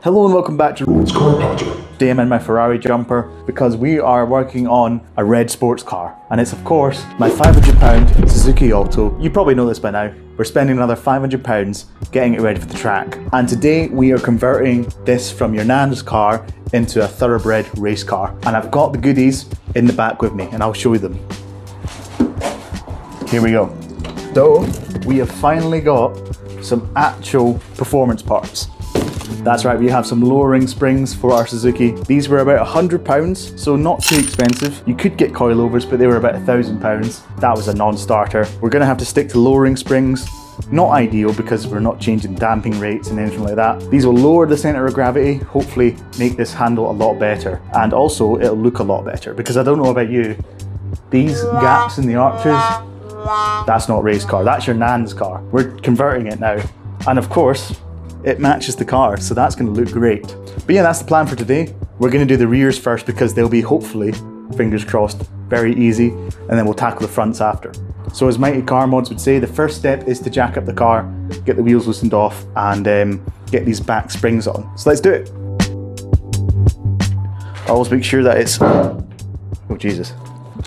Hello and welcome back to Rohan's Car Project. Today I'm in my Ferrari jumper because we are working on a red sports car. And it's of course my £500 Suzuki Alto. You probably know this by now. We're spending another £500 getting it ready for the track. And today we are converting this from your nan's car into a thoroughbred race car. And I've got the goodies in the back with me and I'll show you them. Here we go. So we have finally got some actual performance parts. That's right, we have some lowering springs for our Suzuki. These were about £100, so not too expensive. You could get coilovers, but they were about £1,000. That was a non-starter. We're gonna have to stick to lowering springs. Not ideal because we're not changing damping rates and anything like that. These will lower the center of gravity, hopefully make this handle a lot better. And also it'll look a lot better because I don't know about you, these gaps in the arches, that's not race car, that's your nan's car. We're converting it now. And of course, it matches the car, so that's going to look great. But yeah, that's the plan for today. We're going to do the rears first because they'll be, hopefully, fingers crossed, very easy, and then we'll tackle the fronts after. So as Mighty Car Mods would say, the first step is to jack up the car, get the wheels loosened off, and get these back springs on. So let's do it. Always make sure that it's... Oh Jesus.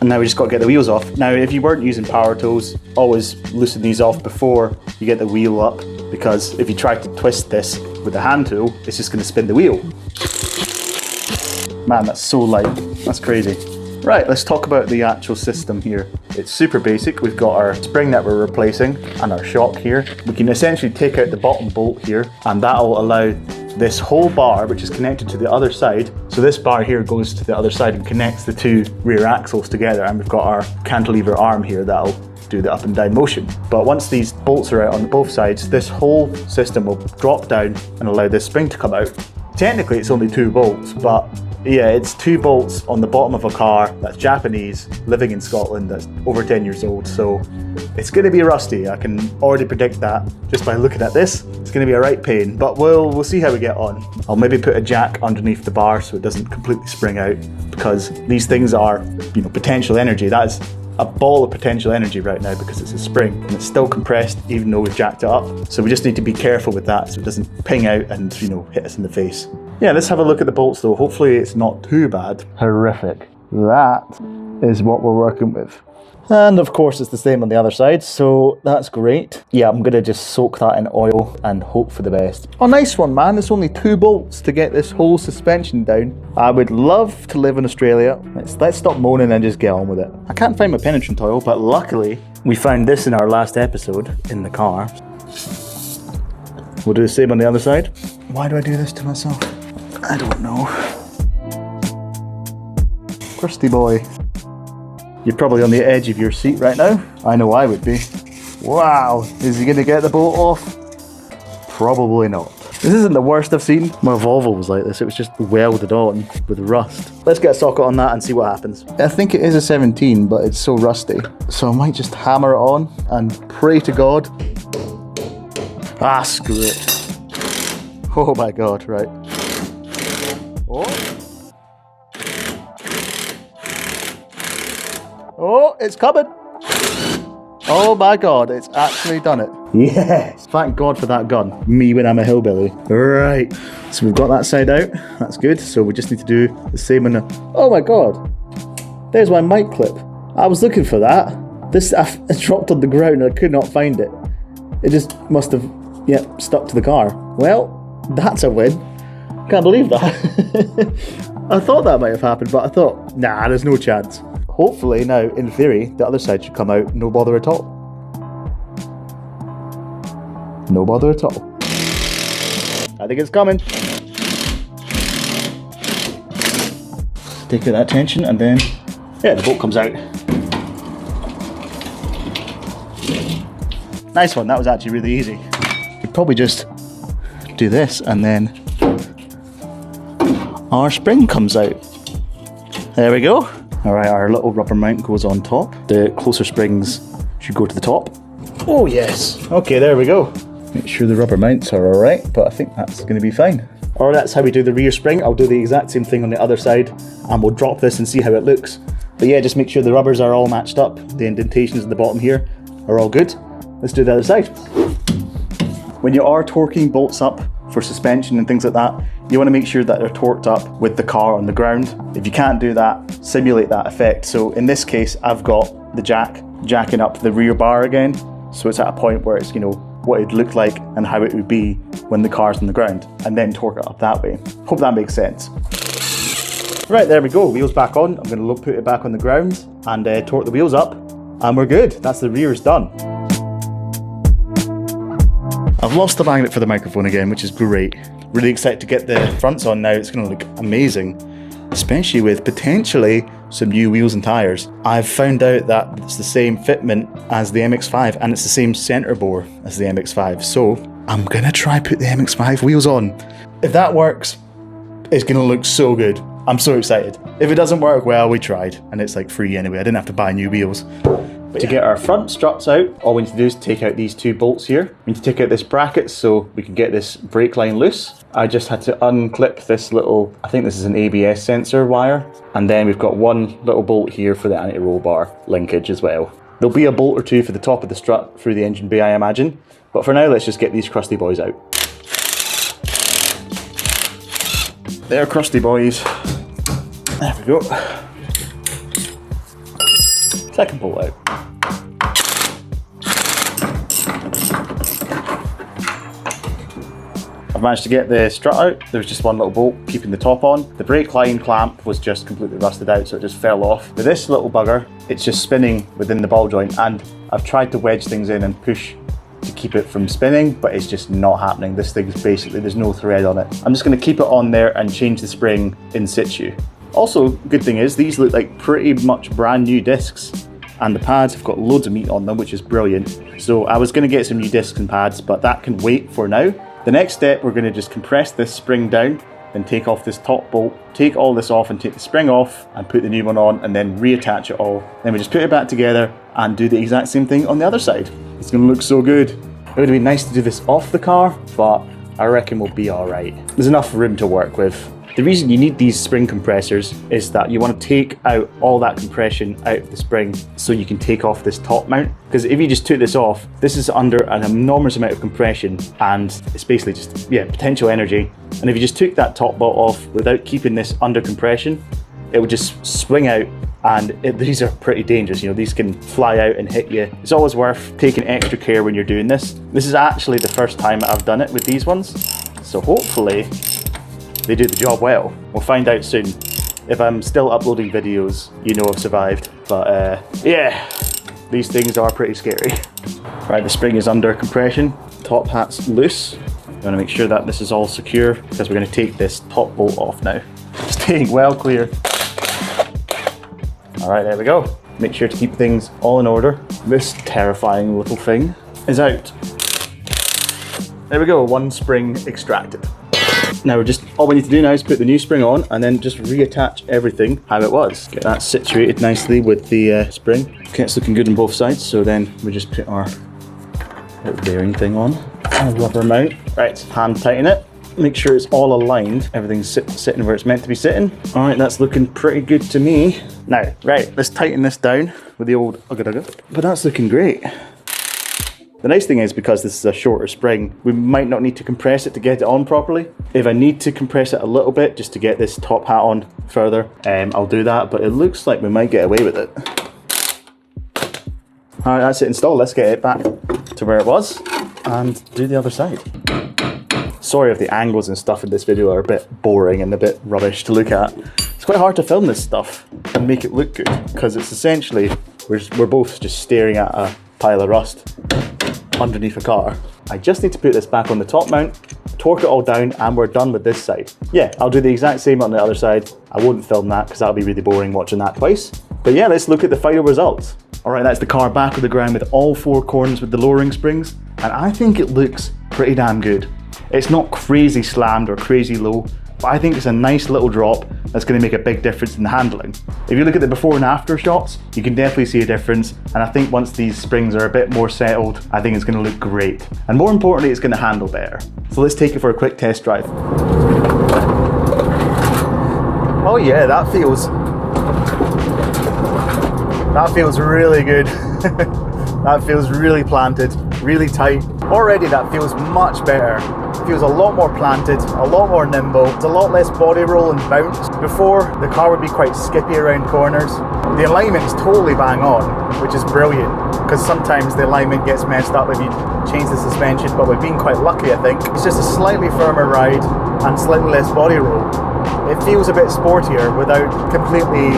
And now we just got to get the wheels off. Now if you weren't using power tools, always loosen these off before you get the wheel up, because if you try to twist this with the hand tool, it's just going to spin the wheel. Man, that's so light. That's crazy. Right, let's talk about the actual system here. It's super basic. We've got our spring that we're replacing and our shock here. We can essentially take out the bottom bolt here, and that'll allow this whole bar, which is connected to the other side. So this bar here goes to the other side and connects the two rear axles together, and we've got our cantilever arm here that'll do the up and down motion. But once these bolts are out on both sides, this whole system will drop down and allow this spring to come out. Technically it's only 2 bolts, but yeah, it's 2 bolts on the bottom of a car that's Japanese, living in Scotland, that's over 10 years old, so it's going to be rusty. I can already predict that just by looking at this. It's going to be a right pain, but we'll see how we get on. I'll maybe put a jack underneath the bar so it doesn't completely spring out, because these things are, you know, potential energy. That is a ball of potential energy right now because it's a spring and it's still compressed even though we've jacked it up. So we just need to be careful with that so it doesn't ping out and, you know, hit us in the face. Yeah, let's have a look at the bolts though. Hopefully it's not too bad. Horrific. That is what we're working with. And of course it's the same on the other side, so that's great. Yeah, I'm gonna just soak that in oil and hope for the best. Oh, nice one, man. It's only 2 bolts to get this whole suspension down. I would love to live in Australia. Let's stop moaning and just get on with it. I can't find my penetrant oil, but luckily we found this in our last episode in the car. We'll do the same on the other side. Why do I do this to myself? I don't know. Crusty boy. You're probably on the edge of your seat right now. I know I would be. Wow, is he gonna get the bolt off? Probably not. This isn't the worst I've seen. My Volvo was like this, it was just welded on with rust. Let's get a socket on that and see what happens. I think it is a 17, but it's so rusty. So I might just hammer it on and pray to God. Ah, screw it. Oh my God, right. Oh. Oh, it's coming. Oh my God, it's actually done it. Yes, thank God for that gun. Me when I'm a hillbilly. Right, so we've got that side out. That's good. So we just need to do the same on the... Oh my God, there's my mic clip. I was looking for that. This it dropped on the ground and I could not find it. It just must have, stuck to the car. Well, that's a win. Can't believe that. I thought that might have happened, but I thought, nah, there's no chance. Hopefully now, in theory, the other side should come out no bother at all. No bother at all. I think it's coming. Take out that tension and then, yeah, the bolt comes out. Nice one, that was actually really easy. We'd probably just do this and then our spring comes out. There we go. All right, our little rubber mount goes on top. The closer springs should go to the top. Oh yes. Okay, there we go. Make sure the rubber mounts are all right, but I think that's gonna be fine. All right, that's how we do the rear spring. I'll do the exact same thing on the other side and we'll drop this and see how it looks. But yeah, just make sure the rubbers are all matched up. The indentations at the bottom here are all good. Let's do the other side. When you are torquing bolts up for suspension and things like that, you want to make sure that they're torqued up with the car on the ground. If you can't do that, simulate that effect. So in this case, I've got the jacking up the rear bar again. So it's at a point where it's, you know, what it'd look like and how it would be when the car's on the ground, and then torque it up that way. Hope that makes sense. Right, there we go, wheels back on. I'm gonna put it back on the ground and torque the wheels up, and we're good. That's the rears done. I've lost the magnet for the microphone again, which is great. Really excited to get the fronts on now. It's gonna look amazing, especially with potentially some new wheels and tires. I've found out that it's the same fitment as the MX-5 and it's the same center bore as the MX-5. So I'm gonna try put the MX-5 wheels on. If that works, it's gonna look so good. I'm so excited. If it doesn't work, well, we tried, and it's like free anyway. I didn't have to buy new wheels. But to get our front struts out, all we need to do is take out these two bolts here. We need to take out this bracket so we can get this brake line loose. I just had to unclip this little, I think this is an ABS sensor wire. And then we've got one little bolt here for the anti-roll bar linkage as well. There'll be a bolt or two for the top of the strut through the engine bay, I imagine. But for now, let's just get these crusty boys out. There, crusty boys. There we go. Second bolt out. I've managed to get the strut out. There's just one little bolt keeping the top on. The brake line clamp was just completely rusted out, so it just fell off. With this little bugger, it's just spinning within the ball joint, and I've tried to wedge things in and push to keep it from spinning, but it's just not happening. This thing's basically, there's no thread on it. I'm just gonna keep it on there and change the spring in situ. Also, good thing is, these look like pretty much brand new discs, and the pads have got loads of meat on them, which is brilliant. So I was gonna get some new discs and pads, but that can wait for now. The next step, we're gonna just compress this spring down, then take off this top bolt, take all this off and take the spring off and put the new one on, and then reattach it all. Then we just put it back together and do the exact same thing on the other side. It's gonna look so good. It would be nice to do this off the car, but I reckon we'll be all right. There's enough room to work with. The reason you need these spring compressors is that you want to take out all that compression out of the spring so you can take off this top mount. Because if you just took this off, this is under an enormous amount of compression and it's basically just, potential energy. And if you just took that top bolt off without keeping this under compression, it would just swing out, and these are pretty dangerous. You know, these can fly out and hit you. It's always worth taking extra care when you're doing this. This is actually the first time I've done it with these ones, so hopefully they do the job well. We'll find out soon. If I'm still uploading videos, you know I've survived. But yeah, these things are pretty scary. Right, the spring is under compression. Top hat's loose. You want to make sure that this is all secure because we're going to take this top bolt off now. Staying well clear. All right, there we go. Make sure to keep things all in order. This terrifying little thing is out. There we go, one spring extracted. Now all we need to do now is put the new spring on and then just reattach everything how it was. Get that situated nicely with the spring. Okay, it's looking good on both sides, so then we just put our little bearing thing on. And a rubber mount. Right, hand tighten it. Make sure it's all aligned. Everything's sitting where it's meant to be sitting. All right, that's looking pretty good to me. Now, right, let's tighten this down with the old ugga-dugga. But that's looking great. The nice thing is, because this is a shorter spring, we might not need to compress it to get it on properly. If I need to compress it a little bit just to get this top hat on further, I'll do that, but it looks like we might get away with it. All right, that's it installed. Let's get it back to where it was and do the other side. Sorry if the angles and stuff in this video are a bit boring and a bit rubbish to look at. It's quite hard to film this stuff and make it look good, because it's essentially, we're both just staring at a pile of rust underneath a car. I just need to put this back on the top mount, torque it all down, and we're done with this side. Yeah, I'll do the exact same on the other side. I wouldn't film that because that'll be really boring watching that twice. But yeah, let's look at the final results. All right, that's the car back on the ground with all four corners with the lowering springs, and I think it looks pretty damn good. It's not crazy slammed or crazy low, but I think it's a nice little drop that's going to make a big difference in the handling. If you look at the before and after shots, you can definitely see a difference, and I think once these springs are a bit more settled, I think it's going to look great. And more importantly, it's going to handle better. So let's take it for a quick test drive. Oh yeah, that feels really good. That feels really planted, really tight. Already that feels much better. feels a lot more planted, a lot more nimble. It's a lot less body roll and bounce. Before, the car would be quite skippy around corners. The alignment is totally bang on, which is brilliant, because sometimes the alignment gets messed up if you change the suspension, but we've been quite lucky, I think. It's just a slightly firmer ride and slightly less body roll. It feels a bit sportier without completely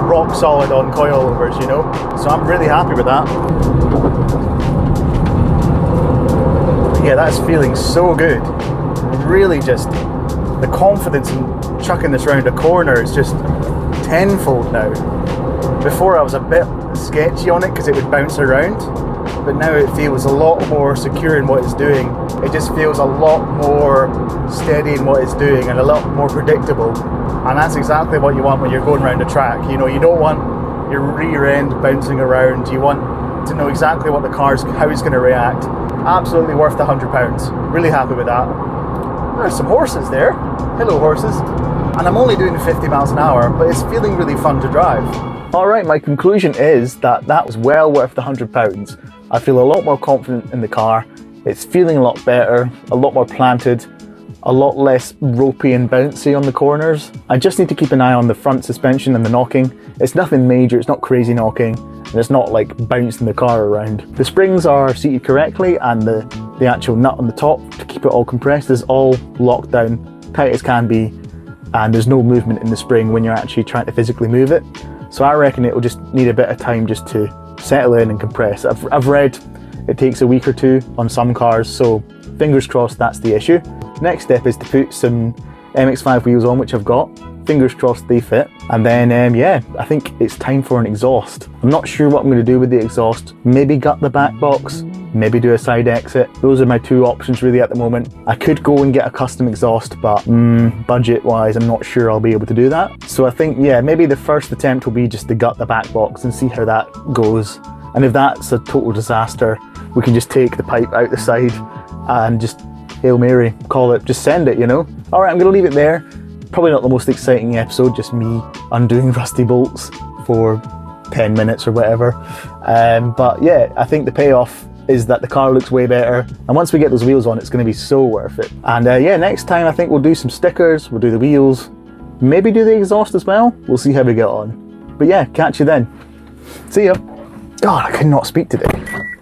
rock solid on coilovers, you know? So I'm really happy with that. Yeah, that's feeling so good. Really just, the confidence in chucking this round a corner is just tenfold now. Before I was a bit sketchy on it because it would bounce around, but now it feels a lot more secure in what it's doing. It just feels a lot more steady in what it's doing and a lot more predictable. And that's exactly what you want when you're going around a track. You know, you don't want your rear end bouncing around. You want to know exactly what the car's, how it's going to react. Absolutely worth the £100. Really happy with that. There's some horses there. Hello, horses. And I'm only doing 50 miles an hour, but it's feeling really fun to drive. All right, my conclusion is that that was well worth the £100. I feel a lot more confident in the car. It's feeling a lot better, a lot more planted, a lot less ropey and bouncy on the corners. I just need to keep an eye on the front suspension and the knocking. It's nothing major, it's not crazy knocking, and it's not like bouncing the car around. The springs are seated correctly, and the actual nut on the top to keep it all compressed is all locked down, tight as can be, and there's no movement in the spring when you're actually trying to physically move it. So I reckon it will just need a bit of time just to settle in and compress. I've read it takes a week or two on some cars, so fingers crossed that's the issue. Next step is to put some MX-5 wheels on, which I've got. Fingers crossed they fit. And then, yeah, I think it's time for an exhaust. I'm not sure what I'm going to do with the exhaust. Maybe gut the back box, maybe do a side exit. Those are my two options really at the moment. I could go and get a custom exhaust, but budget-wise, I'm not sure I'll be able to do that. So I think, yeah, maybe the first attempt will be just to gut the back box and see how that goes. And if that's a total disaster, we can just take the pipe out the side and just Hail Mary, call it, just send it, you know? All right, I'm gonna leave it there. Probably not the most exciting episode, just me undoing rusty bolts for 10 minutes or whatever. But yeah, I think the payoff is that the car looks way better. And once we get those wheels on, it's gonna be so worth it. And yeah, next time I think we'll do some stickers, we'll do the wheels, maybe do the exhaust as well. We'll see how we get on. But yeah, catch you then. See ya. God, I cannot speak today.